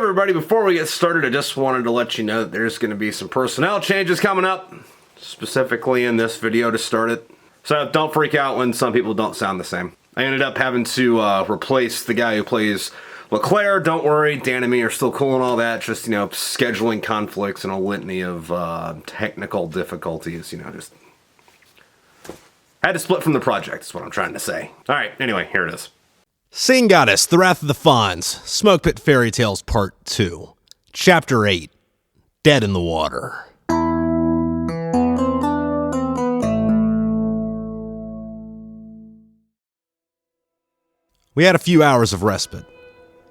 everybody, before we get started, I just wanted to let you know that there's going to be some personnel changes coming up, specifically in this video to start it. So don't freak out when some people don't sound the same. I ended up having to replace the guy who plays Eclair. Don't worry, Dan and me are still cool and all that, just, you know, scheduling conflicts and a litany of technical difficulties, you know, just had to split from the project, is what I'm trying to say. Alright, anyway, here it is. Scene Goddess, The Wrath of the Fonz, Smokepit Fairytales Part 2, Chapter 8, Dead in the Water. We had a few hours of respite.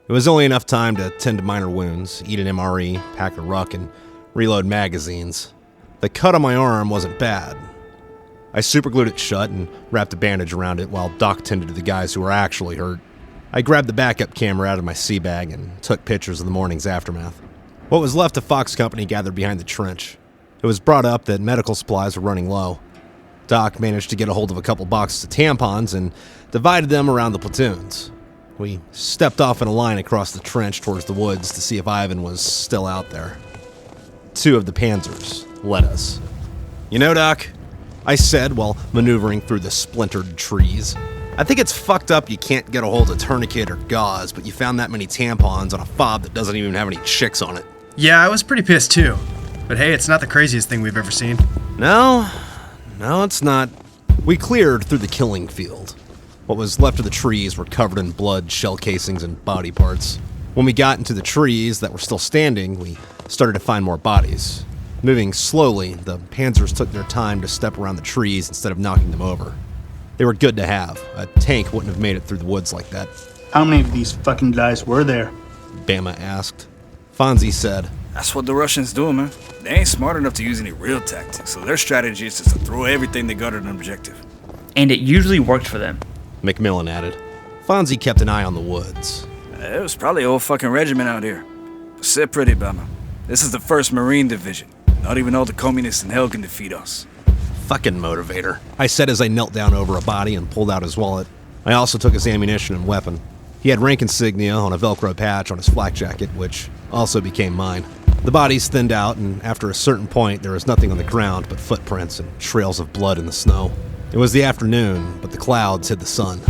It was only enough time to tend to minor wounds, eat an MRE, pack a ruck, and reload magazines. The cut on my arm wasn't bad. I superglued it shut and wrapped a bandage around it while Doc tended to the guys who were actually hurt. I grabbed the backup camera out of my sea bag and took pictures of the morning's aftermath. What was left of Fox Company gathered behind the trench. It was brought up that medical supplies were running low. Doc managed to get a hold of a couple boxes of tampons and divided them around the platoons. We stepped off in a line across the trench towards the woods to see if Ivan was still out there. Two of the Panzers led us. "You know, Doc," I said while maneuvering through the splintered trees, "I think it's fucked up you can't get a hold of tourniquet or gauze, but you found that many tampons on a fob that doesn't even have any chicks on it." Yeah, I was pretty pissed too. But hey, it's not the craziest thing we've ever seen. No, it's not. We cleared through the killing field. What was left of the trees were covered in blood, shell casings, and body parts. When we got into the trees that were still standing, we started to find more bodies. Moving slowly, the Panzers took their time to step around the trees instead of knocking them over. They were good to have. A tank wouldn't have made it through the woods like that. "How many of these fucking guys were there?" Bama asked. Fonzie said, "That's what the Russians do, man. They ain't smart enough to use any real tactics, so their strategy is just to throw everything they got at an objective." And it usually worked for them. McMillian added. Fonzie kept an eye on the woods. It was probably a whole fucking regiment out here. Sit pretty, Bama. This is the 1st Marine Division. Not even all the communists in hell can defeat us. Fucking motivator, I said as I knelt down over a body and pulled out his wallet. I also took his ammunition and weapon. He had rank insignia on a Velcro patch on his flak jacket, which also became mine. The bodies thinned out, and after a certain point, there was nothing on the ground but footprints and trails of blood in the snow. It was the afternoon, but the clouds hid the sun.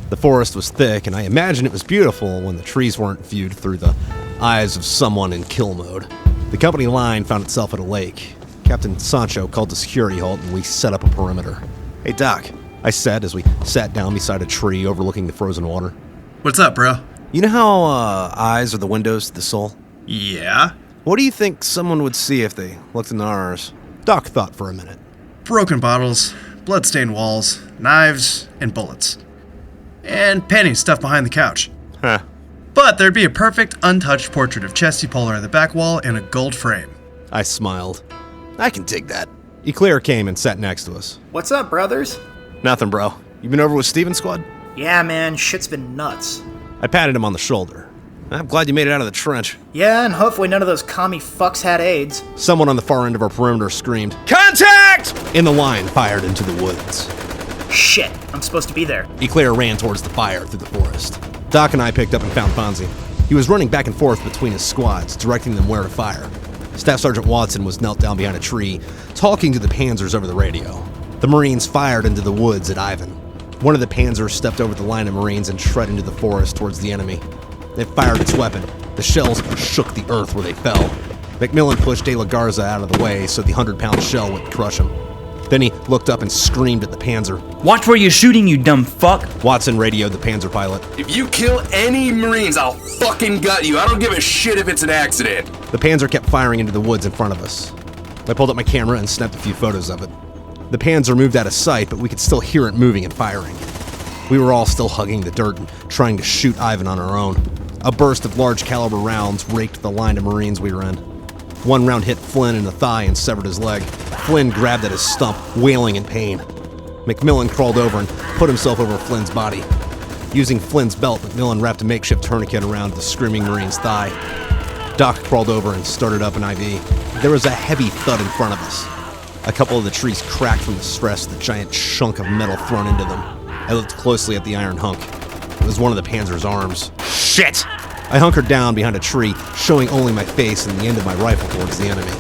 The forest was thick, and I imagine it was beautiful when the trees weren't viewed through the eyes of someone in kill mode. The company line found itself at a lake. Captain Sancho called the security halt, and we set up a perimeter. "Hey, Doc," I said as we sat down beside a tree overlooking the frozen water. What's up, bro? "You know how eyes are the windows to the soul? Yeah? What do you think someone would see if they looked into ours?" Doc thought for a minute. Broken bottles, blood-stained walls, knives, and bullets. And panties stuffed behind the couch. Huh. But there'd be a perfect, untouched portrait of Chesty Polar on the back wall in a gold frame." I smiled. "I can dig that." Eclair came and sat next to us. What's up, brothers? "Nothing, bro. You been over with Steven's squad?" Yeah, man, shit's been nuts. I patted him on the shoulder. "I'm glad you made it out of the trench." Yeah, and hopefully none of those commie fucks had AIDS. Someone on the far end of our perimeter screamed, Contact! and the line fired into the woods. Shit, I'm supposed to be there. Eclair ran towards the fire through the forest. Doc and I picked up and found Fonzie. He was running back and forth between his squads, directing them where to fire. Staff Sergeant Watson was knelt down behind a tree, talking to the Panzers over the radio. The Marines fired into the woods at Ivan. One of the Panzers stepped over the line of Marines and shred into the forest towards the enemy. It fired its weapon. The shells shook the earth where they fell. McMillian pushed De La Garza out of the way so the 100-pound shell wouldn't crush him. Then he looked up and screamed at the Panzer. "Watch where you're shooting, you dumb fuck!" Watson radioed the Panzer pilot. "If you kill any Marines, I'll fucking gut you. I don't give a shit if it's an accident." The Panzer kept firing into the woods in front of us. I pulled up my camera and snapped a few photos of it. The Panzer moved out of sight, but we could still hear it moving and firing. We were all still hugging the dirt and trying to shoot Ivan on our own. A burst of large caliber rounds raked the line of Marines we were in. One round hit Flynn in the thigh and severed his leg. Flynn grabbed at his stump, wailing in pain. McMillian crawled over and put himself over Flynn's body. Using Flynn's belt, McMillian wrapped a makeshift tourniquet around the screaming Marine's thigh. Doc crawled over and started up an IV. There was a heavy thud in front of us. A couple of the trees cracked from the stress, the giant chunk of metal thrown into them. I looked closely at the iron hunk. It was one of the Panzer's arms. Shit! I hunkered down behind a tree, showing only my face and the end of my rifle towards the enemy.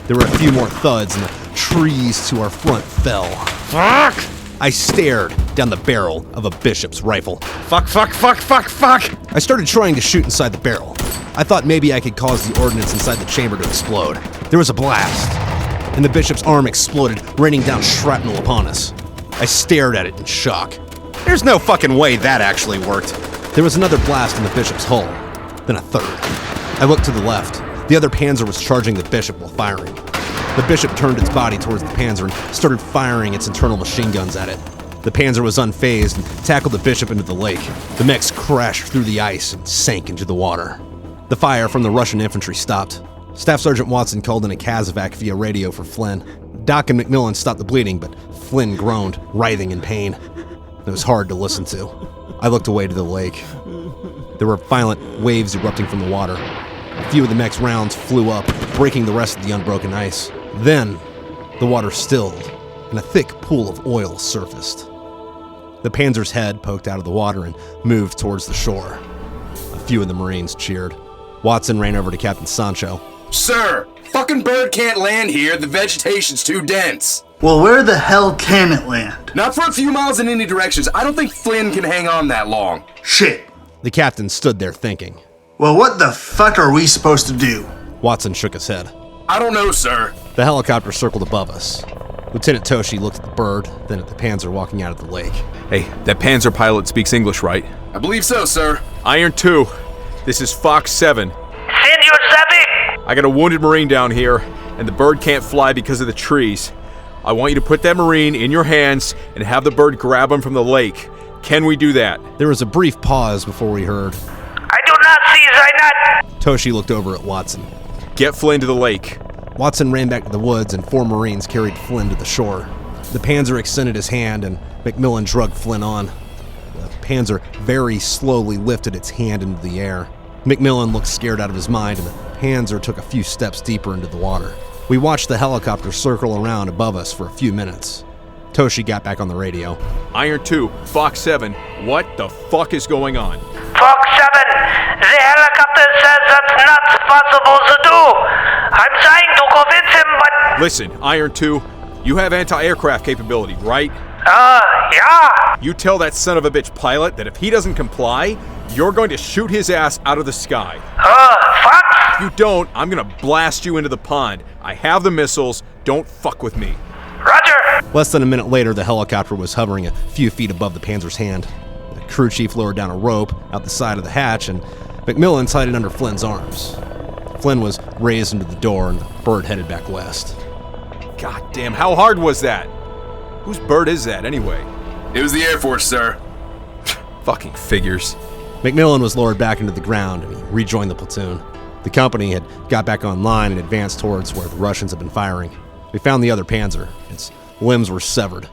There were a few more thuds, and the trees to our front fell. Fuck! I stared down the barrel of a bishop's rifle. Fuck! I started trying to shoot inside the barrel. I thought maybe I could cause the ordnance inside the chamber to explode. There was a blast, and the bishop's arm exploded, raining down shrapnel upon us. I stared at it in shock. There's no fucking way that actually worked. There was another blast in the bishop's hull, then a third. I looked to the left. The other panzer was charging the bishop while firing. The bishop turned its body towards the panzer and started firing its internal machine guns at it. The panzer was unfazed and tackled the bishop into the lake. The mechs crashed through the ice and sank into the water. The fire from the Russian infantry stopped. Staff Sergeant Watson called in a Kazovac via radio for Flynn. Doc and McMillian stopped the bleeding, but Flynn groaned, writhing in pain. It was hard to listen to. I looked away to the lake. There were violent waves erupting from the water. A few of the mech's rounds flew up, breaking the rest of the unbroken ice. Then, the water stilled, and a thick pool of oil surfaced. The panzer's head poked out of the water and moved towards the shore. A few of the Marines cheered. Watson ran over to Captain Sancho. Sir, fucking bird can't land here. The vegetation's too dense. Well, where the hell can it land? Not for a few miles in any directions. I don't think Flynn can hang on that long. Shit. The captain stood there thinking. Well, what the fuck are we supposed to do? Watson shook his head. I don't know, sir. The helicopter circled above us. Lieutenant Toshi looked at the bird, then at the panzer walking out of the lake. Hey, that panzer pilot speaks English, right? I believe so, sir. Iron 2, this is Fox 7. Senor Zabi! I got a wounded Marine down here, and the bird can't fly because of the trees. I want you to put that Marine in your hands and have the bird grab him from the lake. Can we do that? There was a brief pause before we heard. I do not see Zainat! Toshi looked over at Watson. Get Flynn to the lake. Watson ran back to the woods and 4 Marines carried Flynn to the shore. The panzer extended his hand and McMillian dragged Flynn on. The panzer very slowly lifted its hand into the air. McMillian looked scared out of his mind and the panzer took a few steps deeper into the water. We watched the helicopter circle around above us for a few minutes. Toshi got back on the radio. Iron 2, Fox 7, what the fuck is going on? Fox 7, the helicopter says that's not possible to do. I'm trying to convince him, but... Listen, Iron 2, you have anti-aircraft capability, right? Yeah. You tell that son of a bitch pilot that if he doesn't comply, you're going to shoot his ass out of the sky. Fuck? If you don't, I'm gonna blast you into the pond. I have the missiles, don't fuck with me. Roger. Less than a minute later, the helicopter was hovering a few feet above the panzer's hand. The crew chief lowered down a rope out the side of the hatch, and McMillian tied it under Flynn's arms. Flynn was raised into the door, and the bird headed back west. God damn, how hard was that? Whose bird is that, anyway? It was the Air Force, sir. Fucking figures. McMillian was lowered back into the ground, and he rejoined the platoon. The company had got back online and advanced towards where the Russians had been firing. We found the other panzer. Its limbs were severed.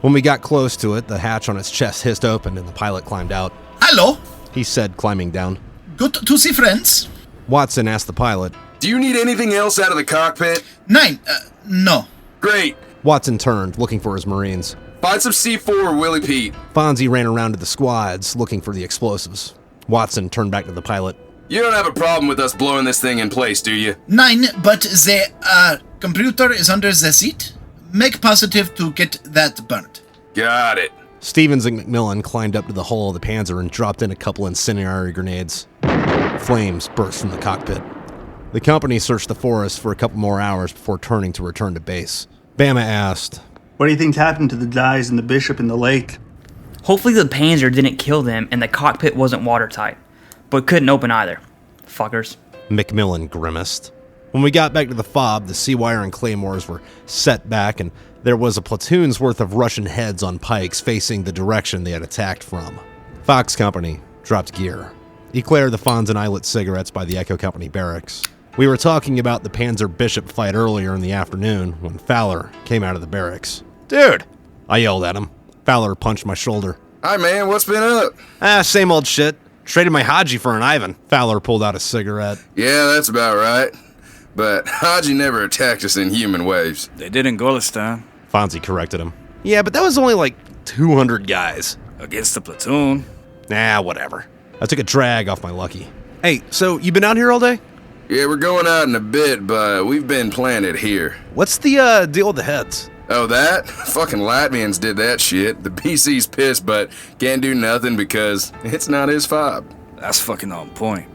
When we got close to it, the hatch on its chest hissed open and the pilot climbed out. Hello? He said, climbing down. Good to see friends. Watson asked the pilot. Do you need anything else out of the cockpit? Nine. No. Great. Watson turned, looking for his Marines. Find some C4 or Willie Pete. Fonzie ran around to the squads, looking for the explosives. Watson turned back to the pilot. You don't have a problem with us blowing this thing in place, do you? Nine, but the computer is under the seat. Make positive to get that burnt. Got it. Stevens and McMillian climbed up to the hull of the Panzer and dropped in a couple incendiary grenades. Flames burst from the cockpit. The company searched the forest for a couple more hours before turning to return to base. Bama asked, What do you think's happened to the guys and the bishop in the lake? Hopefully the panzer didn't kill them and the cockpit wasn't watertight. But couldn't open either. Fuckers. McMillian grimaced. When we got back to the fob, the sea wire and claymores were set back, and there was a platoon's worth of Russian heads on pikes facing the direction they had attacked from. Fox Company dropped gear. Eclair, the Fonz, and I lit cigarettes by the Echo Company barracks. We were talking about the Panzer Bishop fight earlier in the afternoon when Fowler came out of the barracks. "Dude!" I yelled at him. Fowler punched my shoulder. Hi, man. What's been up? Same old shit. Traded my Haji for an Ivan. Fowler pulled out a cigarette. Yeah, that's about right. But Haji never attacked us in human waves. They did in Golistan. Fonzie corrected him. Yeah, but that was only like 200 guys. Against the platoon. Nah, whatever. I took a drag off my lucky. Hey, so you been out here all day? Yeah, we're going out in a bit, but we've been planted here. What's the deal with the heads? Oh, that? Fucking Latvians did that shit. The BC's pissed, but can't do nothing because it's not his fob. That's fucking on point.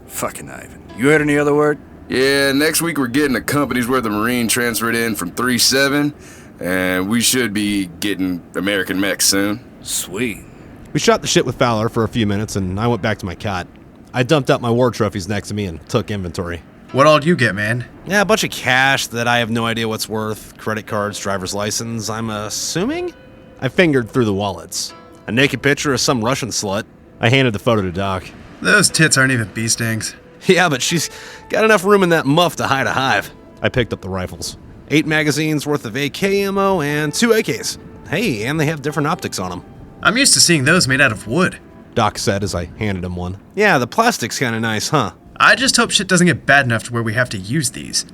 Fucking Ivan. You heard any other word? Yeah, next week we're getting a company's worth of Marine transferred in from 3-7, and we should be getting American mechs soon. Sweet. We shot the shit with Fowler for a few minutes, and I went back to my cot. I dumped out my war trophies next to me and took inventory. What all do you get, man? Yeah, a bunch of cash that I have no idea what's worth, credit cards, driver's license, I'm assuming? I fingered through the wallets. A naked picture of some Russian slut. I handed the photo to Doc. Those tits aren't even bee stings. Yeah, but she's got enough room in that muff to hide a hive. I picked up the rifles. 8 magazines worth of AK ammo and 2 AKs. Hey, and they have different optics on them. I'm used to seeing those made out of wood. Doc said as I handed him one. Yeah, the plastic's kinda nice, huh? I just hope shit doesn't get bad enough to where we have to use these.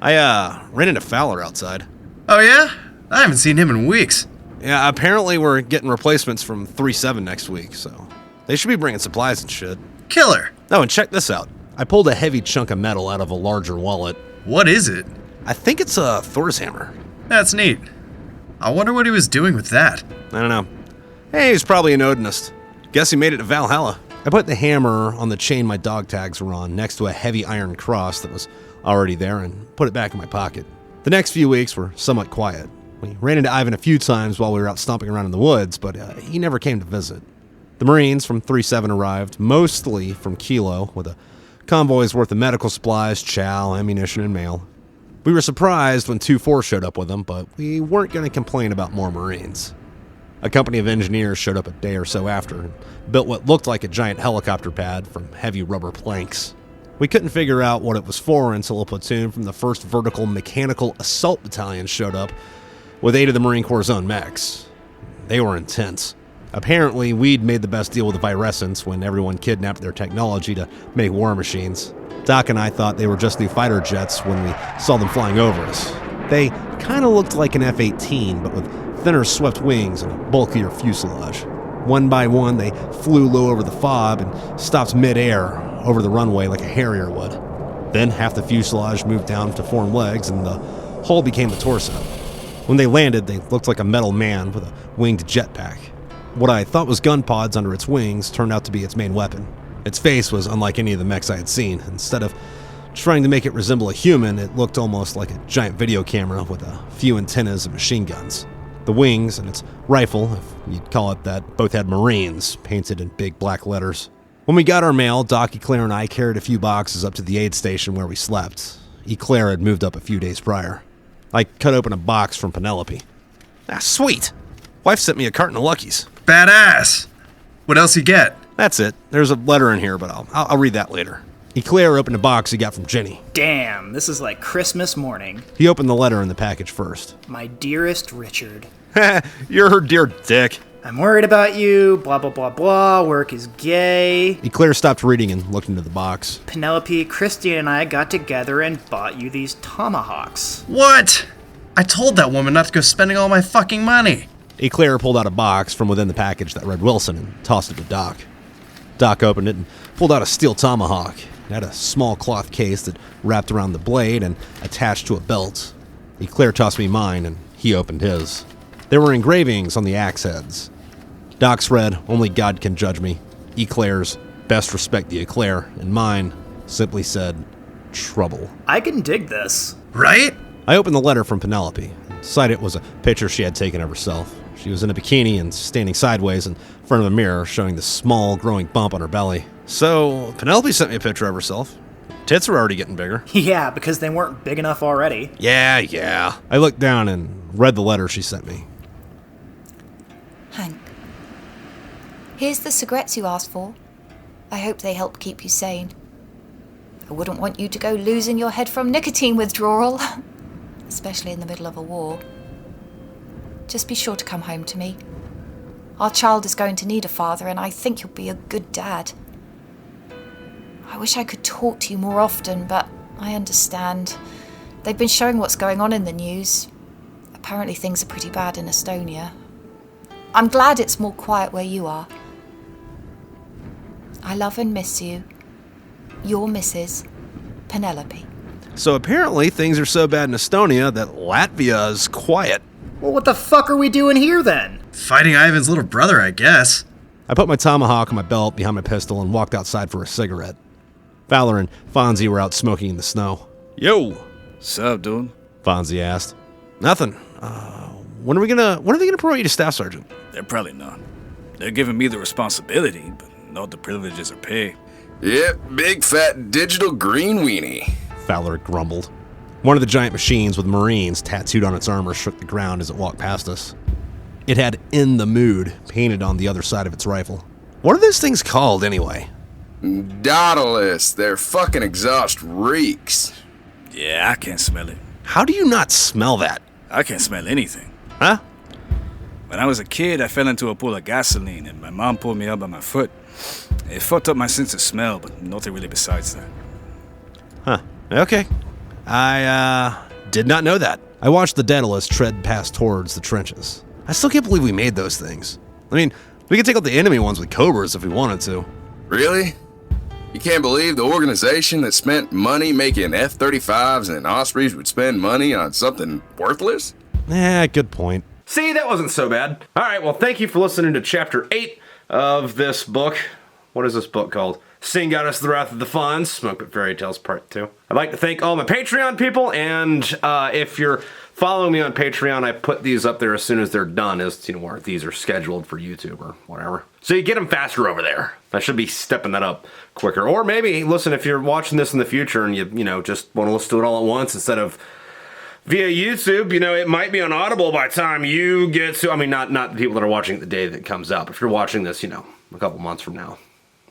I ran into Fowler outside. Oh yeah? I haven't seen him in weeks. Yeah, apparently we're getting replacements from 3-7 next week, so they should be bringing supplies and shit. Killer! Oh, and check this out. I pulled a heavy chunk of metal out of a larger wallet. What is it? I think it's a Thor's hammer. That's neat. I wonder what he was doing with that. I don't know. Hey, he's probably an Odinist. Guess he made it to Valhalla. I put the hammer on the chain my dog tags were on next to a heavy iron cross that was already there and put it back in my pocket. The next few weeks were somewhat quiet. We ran into Ivan a few times while we were out stomping around in the woods, but he never came to visit. The Marines from 3-7 arrived, mostly from Kilo, with a convoy's worth of medical supplies, chow, ammunition, and mail. We were surprised when 2-4 showed up with them, but we weren't going to complain about more Marines. A company of engineers showed up a day or so after and built what looked like a giant helicopter pad from heavy rubber planks. We couldn't figure out what it was for until a platoon from the 1st Vertical Mechanical Assault Battalion showed up with 8 of the Marine Corps' own mechs. They were intense. Apparently, we'd made the best deal with the Virescents when everyone kidnapped their technology to make war machines. Doc and I thought they were just new fighter jets when we saw them flying over us. They kind of looked like an F-18, but with thinner swept wings and a bulkier fuselage. One by one, they flew low over the fob and stopped mid-air over the runway like a Harrier would. Then half the fuselage moved down to form legs and the hull became the torso. When they landed, they looked like a metal man with a winged jetpack. What I thought was gun pods under its wings turned out to be its main weapon. Its face was unlike any of the mechs I had seen. Instead of trying to make it resemble a human, it looked almost like a giant video camera with a few antennas and machine guns. The wings and its rifle, if you'd call it that, both had Marines painted in big black letters. When we got our mail, Doc, Eclair, and I carried a few boxes up to the aid station where we slept. Eclair had moved up a few days prior. I cut open a box from Penelope. Ah, sweet! Wife sent me a carton of Luckies. Badass! What else you get? That's it. There's a letter in here, but I'll read that later. Eclair opened a box he got from Jenny. Damn, this is like Christmas morning. He opened the letter in the package first. My dearest Richard. You're her dear dick. I'm worried about you, blah blah blah blah, work is gay. Eclair stopped reading and looked into the box. Penelope, Christine, and I got together and bought you these tomahawks. What? I told that woman not to go spending all my fucking money. Eclair pulled out a box from within the package that read Wilson and tossed it to Doc. Doc opened it and pulled out a steel tomahawk. It had a small cloth case that wrapped around the blade and attached to a belt. Eclair tossed me mine and he opened his. There were engravings on the axe heads. Doc's read, "Only God can judge me." Eclair's, "Best respect the Eclair," and mine simply said, "Trouble." I can dig this. Right? I opened the letter from Penelope. Inside it was a picture she had taken of herself. She was in a bikini and standing sideways in front of a mirror, showing the small, growing bump on her belly. So, Penelope sent me a picture of herself. Tits were already getting bigger. Yeah, because they weren't big enough already. Yeah. I looked down and read the letter she sent me. Hank, here's the cigarettes you asked for. I hope they help keep you sane. I wouldn't want you to go losing your head from nicotine withdrawal, especially in the middle of a war. Just be sure to come home to me. Our child is going to need a father, and I think you'll be a good dad. I wish I could talk to you more often, but I understand. They've been showing what's going on in the news. Apparently things are pretty bad in Estonia. I'm glad it's more quiet where you are. I love and miss you, Your missus, Penelope. So apparently things are so bad in Estonia that Latvia's quiet. Well, what the fuck are we doing here then? Fighting Ivan's little brother, I guess. I put my tomahawk on my belt behind my pistol and walked outside for a cigarette. Fowler and Fonzie were out smoking in the snow. Yo! Sup, dude? Fonzie asked. Nothing. When are they gonna promote you to staff sergeant? They're probably not. They're giving me the responsibility, but not the privileges or pay. Yep, big fat digital green weenie. Fowler grumbled. One of the giant machines with Marines tattooed on its armor shook the ground as it walked past us. It had "In the Mood" painted on the other side of its rifle. What are those things called, anyway? Daedalus. Their fucking exhaust reeks. Yeah, I can't smell it. How do you not smell that? I can't smell anything. Huh? When I was a kid, I fell into a pool of gasoline, and my mom pulled me up by my foot. It fucked up my sense of smell, but nothing really besides that. Huh. Okay. I did not know that. I watched the Daedalus tread past towards the trenches. I still can't believe we made those things. I mean, we could take out the enemy ones with Cobras if we wanted to. Really? You can't believe the organization that spent money making F-35s and Ospreys would spend money on something worthless? Yeah, good point. See, that wasn't so bad. All right, well, thank you for listening to Chapter 8 of this book. What is this book called? Sing Got Us the Wrath of the FonzSmokepit Fairytales Part 2. I'd like to thank all my Patreon people, and if you're following me on Patreon, I put these up there as soon as they're done, as you know, where these are scheduled for YouTube or whatever. So you get them faster over there. I should be stepping that up quicker. Or maybe, listen, if you're watching this in the future and you know, just want to listen to it all at once instead of via YouTube, you know, it might be on Audible by the time you get to, I mean, not the people that are watching it the day that it comes up. If you're watching this, you know, a couple months from now.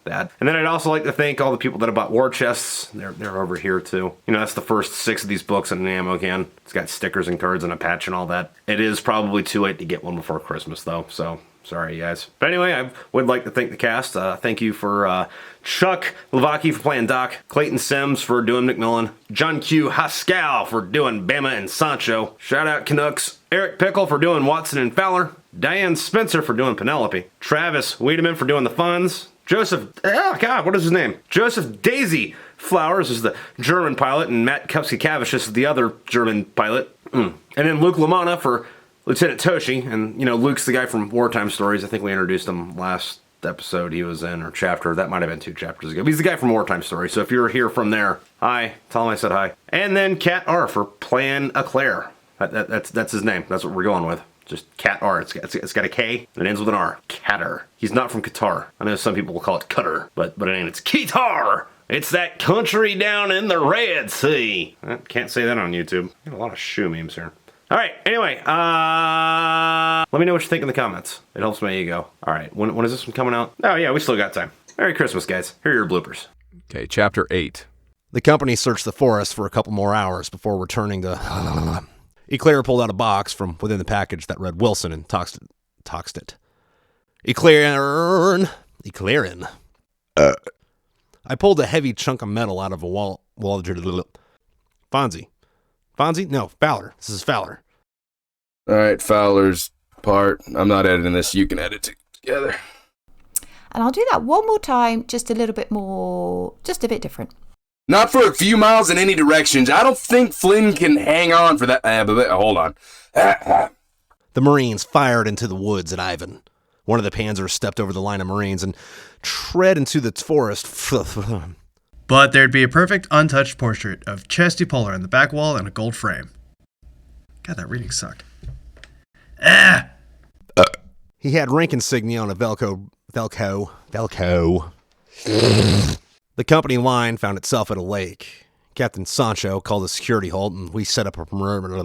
That. And then I'd also like to thank all the people that have bought war chests. They're over here too. You know, that's the first 6 of these books in an ammo can. It's got stickers and cards and a patch and all that. It is probably too late to get one before Christmas though, so sorry guys. But anyway, I would like to thank the cast. Thank you for Chuck LaVoki for playing Doc, Clayton Sims for doing McMillian, John Q. Haskell for doing Bama and Sancho. Shout out Canucks. Eric Pickle for doing Watson and Fowler. Diane Spencer for doing Penelope. Travis Wiedemann for doing the Fonz. Joseph, oh God, what is his name? Joseph DAiSEY Flowers is the German pilot, and Matt Kupcikevicius is the other German pilot. And then Luke Lamana for Lieutenant Toshi, and you know, Luke's the guy from Wartime Stories. I think we introduced him last episode he was in, or chapter. That might have been 2 chapters ago. But he's the guy from Wartime Stories, so if you're here from there, hi, tell him I said hi. And then Cat R for playing Eclair. That's his name. That's what we're going with. Just Cat R. It's got a K and it ends with an R. Catter. He's not from Qatar. I know some people will call it Cutter, but it ain't. It's Qatar. It's that country down in the Red Sea. I can't say that on YouTube. Got a lot of shoe memes here. All right. Anyway, let me know what you think in the comments. It helps my ego. All right. When is this one coming out? Oh yeah, we still got time. Merry Christmas, guys. Here are your bloopers. Okay, Chapter 8. The company searched the forest for a couple more hours before returning to... Eclair pulled out a box from within the package that read Wilson and toxed it. Eclairin. I pulled a heavy chunk of metal out of a wall. Fonzie? No, Fowler. This is Fowler. All right, Fowler's part. I'm not editing this. You can edit it together. And I'll do that one more time, just a little bit more, just a bit different. Not for a few miles in any directions. I don't think Flynn can hang on for that. Hold on. The Marines fired into the woods at Ivan. One of the Panzers stepped over the line of Marines and tread into the forest. But there'd be a perfect untouched portrait of Chesty Polar on the back wall in a gold frame. God, that reading sucked. He had rank insignia on a Velcro. The company line found itself at a lake. Captain Sancho called a security halt, and we set up a perimeter.